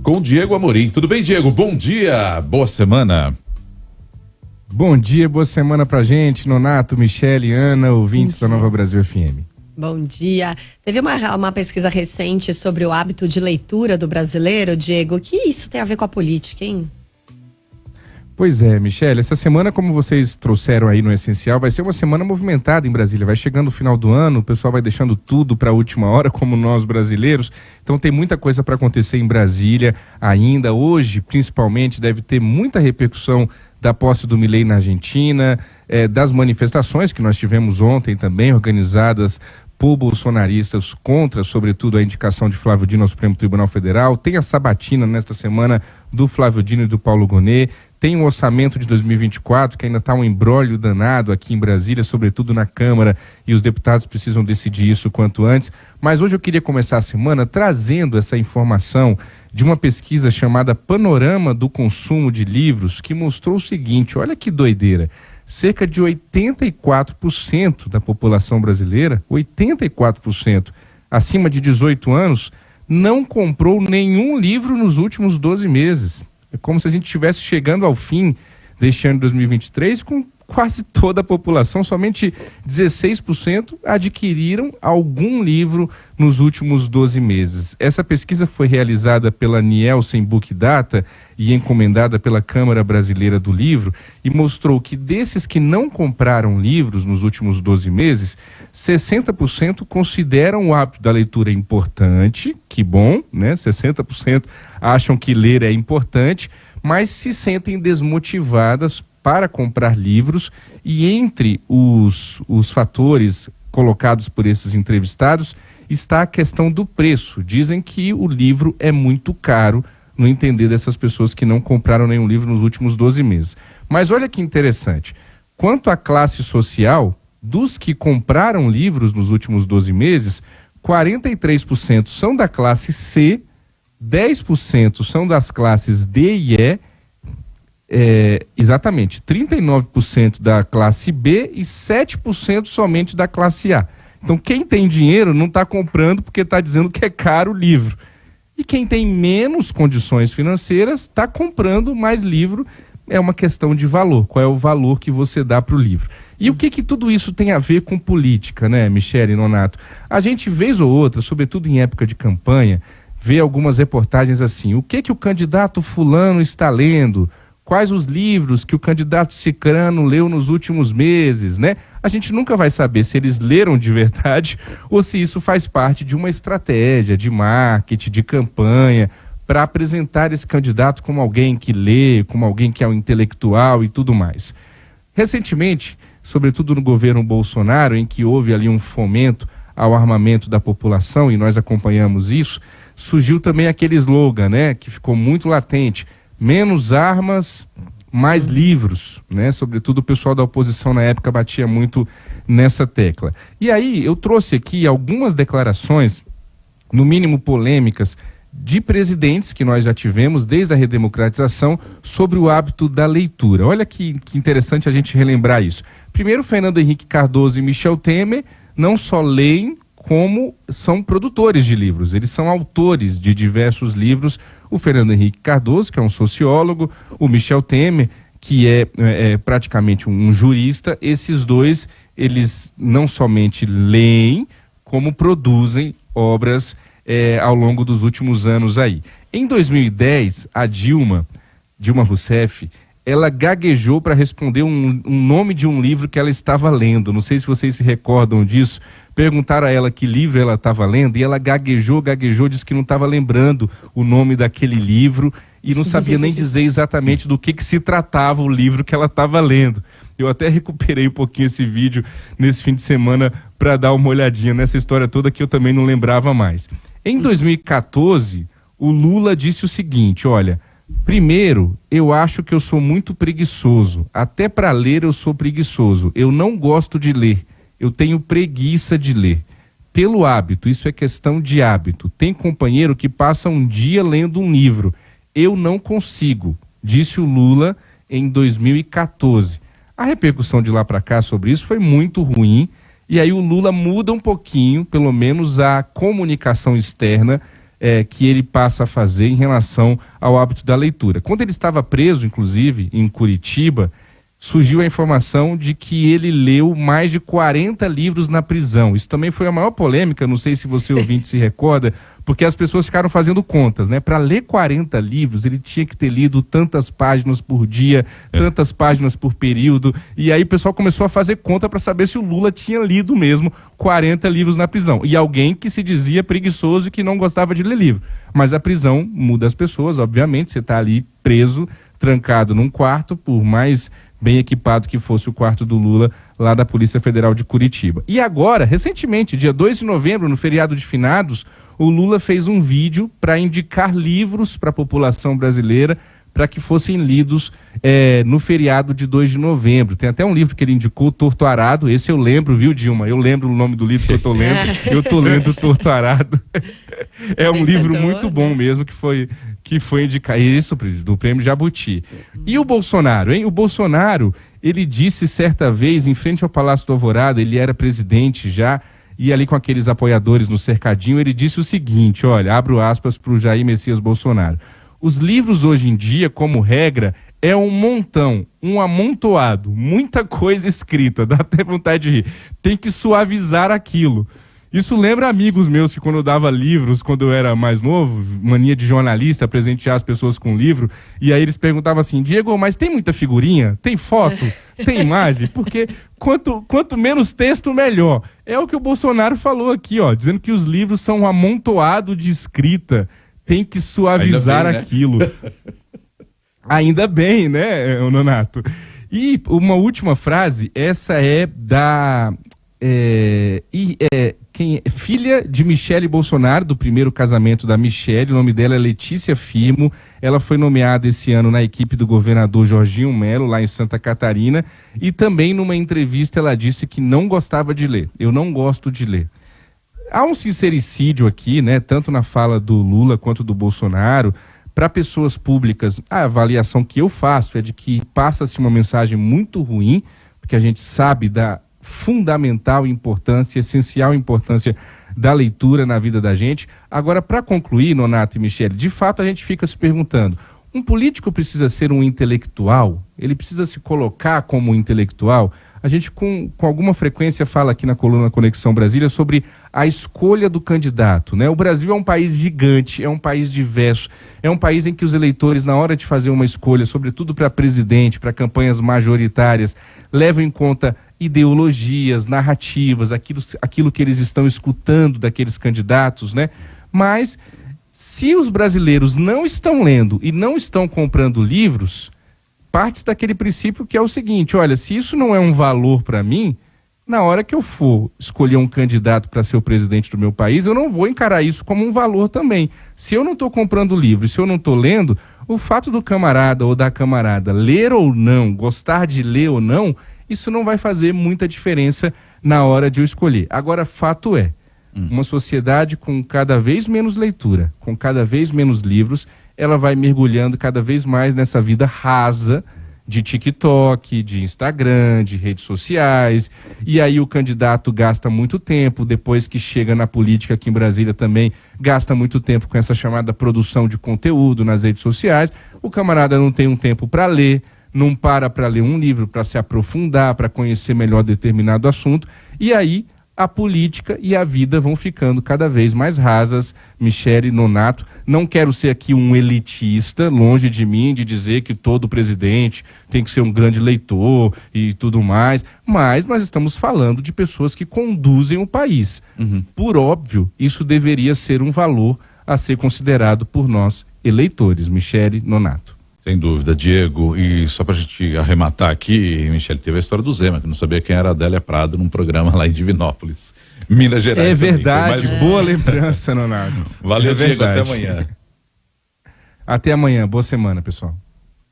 com Diego Amorim. Tudo bem, Diego? Bom dia, boa semana. Bom dia, boa semana pra gente, Nonato, Michele, Ana, ouvintes da Nova Brasil FM. Bom dia. Teve uma pesquisa recente sobre o hábito de leitura do brasileiro, Diego. O que isso tem a ver com a política, hein? Pois é, Michele, essa semana, como vocês trouxeram aí no Essencial, vai ser uma semana movimentada em Brasília. Vai chegando o final do ano, o pessoal vai deixando tudo para a última hora, como nós brasileiros. Então tem muita coisa para acontecer em Brasília ainda. Hoje, principalmente, deve ter muita repercussão da posse do Milei na Argentina, das manifestações que nós tivemos ontem também, organizadas por bolsonaristas contra, sobretudo, a indicação de Flávio Dino ao Supremo Tribunal Federal. Tem a sabatina nesta semana do Flávio Dino e do Paulo Gonet. Tem o orçamento de 2024, que ainda está um imbróglio danado aqui em Brasília, sobretudo na Câmara, e os deputados precisam decidir isso quanto antes. Mas hoje eu queria começar a semana trazendo essa informação de uma pesquisa chamada Panorama do Consumo de Livros, que mostrou o seguinte, olha que doideira, cerca de 84% da população brasileira, 84%, acima de 18 anos, não comprou nenhum livro nos últimos 12 meses. É como se a gente estivesse chegando ao fim deste ano de 2023 com quase toda a população, somente 16% adquiriram algum livro nos últimos 12 meses. Essa pesquisa foi realizada pela Nielsen Book Data e encomendada pela Câmara Brasileira do Livro e mostrou que desses que não compraram livros nos últimos 12 meses, 60% consideram o hábito da leitura importante, que bom, né? 60% acham que ler é importante, mas se sentem desmotivadas para comprar livros, e entre os fatores colocados por esses entrevistados está a questão do preço. Dizem que o livro é muito caro, no entender dessas pessoas que não compraram nenhum livro nos últimos 12 meses. Mas olha que interessante, quanto à classe social, dos que compraram livros nos últimos 12 meses, 43% são da classe C, 10% são das classes D e E, exatamente, 39% da classe B e 7% somente da classe A. Então quem tem dinheiro não está comprando porque está dizendo que é caro o livro. E quem tem menos condições financeiras está comprando mais livro. É uma questão de valor. Qual é o valor que você dá para o livro? E o que tudo isso tem a ver com política, né, Michele e Nonato? A gente, vez ou outra, sobretudo em época de campanha, vê algumas reportagens assim. O que o candidato fulano está lendo? Quais os livros que o candidato cicrano leu nos últimos meses, né? A gente nunca vai saber se eles leram de verdade ou se isso faz parte de uma estratégia de marketing, de campanha, para apresentar esse candidato como alguém que lê, como alguém que é um intelectual e tudo mais. Recentemente, sobretudo no governo Bolsonaro, em que houve ali um fomento ao armamento da população, e nós acompanhamos isso, surgiu também aquele slogan, né, que ficou muito latente: menos armas, mais livros, né? Sobretudo o pessoal da oposição na época batia muito nessa tecla. E aí eu trouxe aqui algumas declarações, no mínimo polêmicas, de presidentes que nós já tivemos desde a redemocratização sobre o hábito da leitura. Olha que interessante a gente relembrar isso. Primeiro, Fernando Henrique Cardoso e Michel Temer não só leem, como são produtores de livros. Eles são autores de diversos livros. O Fernando Henrique Cardoso, que é um sociólogo, o Michel Temer, que é praticamente um jurista. Esses dois, eles não somente leem, como produzem obras ao longo dos últimos anos aí. Em 2010, a Dilma Rousseff, ela gaguejou para responder um nome de um livro que ela estava lendo. Não sei se vocês se recordam disso. Perguntaram a ela que livro ela estava lendo e ela gaguejou, disse que não estava lembrando o nome daquele livro e não sabia nem dizer exatamente do que se tratava o livro que ela estava lendo. Eu até recuperei um pouquinho esse vídeo nesse fim de semana para dar uma olhadinha nessa história toda que eu também não lembrava mais. Em 2014, o Lula disse o seguinte, olha, primeiro, eu acho que eu sou muito preguiçoso, até para ler eu sou preguiçoso, eu não gosto de ler. Eu tenho preguiça de ler. Pelo hábito, isso é questão de hábito. Tem companheiro que passa um dia lendo um livro. Eu não consigo, disse o Lula em 2014. A repercussão de lá para cá sobre isso foi muito ruim. E aí o Lula muda um pouquinho, pelo menos a comunicação externa, que ele passa a fazer em relação ao hábito da leitura. Quando ele estava preso, inclusive, em Curitiba, surgiu a informação de que ele leu mais de 40 livros na prisão. Isso também foi a maior polêmica, não sei se você ouvinte se recorda, porque as pessoas ficaram fazendo contas, né? Para ler 40 livros, ele tinha que ter lido tantas páginas por dia, tantas páginas por período, e aí o pessoal começou a fazer conta para saber se o Lula tinha lido mesmo 40 livros na prisão. E alguém que se dizia preguiçoso e que não gostava de ler livro. Mas a prisão muda as pessoas, obviamente, você está ali preso, trancado num quarto, por mais bem equipado que fosse o quarto do Lula, lá da Polícia Federal de Curitiba. E agora, recentemente, dia 2 de novembro, no feriado de finados, o Lula fez um vídeo para indicar livros para a população brasileira para que fossem lidos no feriado de 2 de novembro. Tem até um livro que ele indicou, Torto Arado. Esse eu lembro, viu, Dilma? Eu lembro o nome do livro que eu tô lendo. Eu tô lendo Torto Arado. É um livro muito bom mesmo que foi indicado. Isso, do Prêmio Jabuti. E o Bolsonaro, hein? O Bolsonaro, ele disse certa vez, em frente ao Palácio do Alvorada, ele era presidente já, e ali com aqueles apoiadores no cercadinho, ele disse o seguinte, olha, abro aspas para o Jair Messias Bolsonaro. Os livros hoje em dia, como regra, é um montão, um amontoado, muita coisa escrita, dá até vontade de rir. Tem que suavizar aquilo. Isso lembra amigos meus que quando eu dava livros, quando eu era mais novo, mania de jornalista, presentear as pessoas com livro, e aí eles perguntavam assim, Diego, mas tem muita figurinha? Tem foto? Tem imagem? Porque quanto menos texto, melhor. É o que o Bolsonaro falou aqui, ó, dizendo que os livros são um amontoado de escrita, tem que suavizar aquilo. Ainda bem, né, Nonato? E uma última frase, essa é da... filha de Michele Bolsonaro, do primeiro casamento da Michele, o nome dela é Letícia Firmo, ela foi nomeada esse ano na equipe do governador Jorginho Melo, lá em Santa Catarina, e também numa entrevista ela disse que não gostava de ler, eu não gosto de ler. Há um sincericídio aqui, né, tanto na fala do Lula quanto do Bolsonaro. Para pessoas públicas, a avaliação que eu faço é de que passa-se uma mensagem muito ruim, porque a gente sabe da fundamental importância, essencial importância da leitura na vida da gente. Agora, para concluir, Nonato e Michele, de fato a gente fica se perguntando, um político precisa ser um intelectual? Ele precisa se colocar como um intelectual? A gente com alguma frequência fala aqui na coluna Conexão Brasília sobre a escolha do candidato, né? O Brasil é um país gigante, é um país diverso, é um país em que os eleitores, na hora de fazer uma escolha, sobretudo para presidente, para campanhas majoritárias, levam em conta ideologias, narrativas, aquilo que eles estão escutando daqueles candidatos, né? Mas se os brasileiros não estão lendo e não estão comprando livros, parte daquele princípio que é o seguinte, olha, se isso não é um valor para mim, na hora que eu for escolher um candidato para ser o presidente do meu país, eu não vou encarar isso como um valor também. Se eu não estou comprando livro, se eu não estou lendo, o fato do camarada ou da camarada ler ou não, gostar de ler ou não, isso não vai fazer muita diferença na hora de eu escolher. Agora, fato é, uma sociedade com cada vez menos leitura, com cada vez menos livros, ela vai mergulhando cada vez mais nessa vida rasa de TikTok, de Instagram, de redes sociais, e aí o candidato gasta muito tempo, depois que chega na política aqui em Brasília também, gasta muito tempo com essa chamada produção de conteúdo nas redes sociais, o camarada não tem um tempo para ler, não para ler um livro, para se aprofundar, para conhecer melhor determinado assunto, e aí a política e a vida vão ficando cada vez mais rasas. Michele, Nonato, não quero ser aqui um elitista, longe de mim de dizer que todo presidente tem que ser um grande leitor e tudo mais, mas nós estamos falando de pessoas que conduzem o país. Por óbvio, isso deveria ser um valor a ser considerado por nós eleitores. Michele, Nonato. Sem dúvida, Diego, e só pra gente arrematar aqui, Michele, teve a história do Zema, que não sabia quem era a Adélia Prado num programa lá em Divinópolis, Minas Gerais. É verdade, boa lembrança, Nonato. Valeu, Diego, até amanhã. Até amanhã, boa semana, pessoal.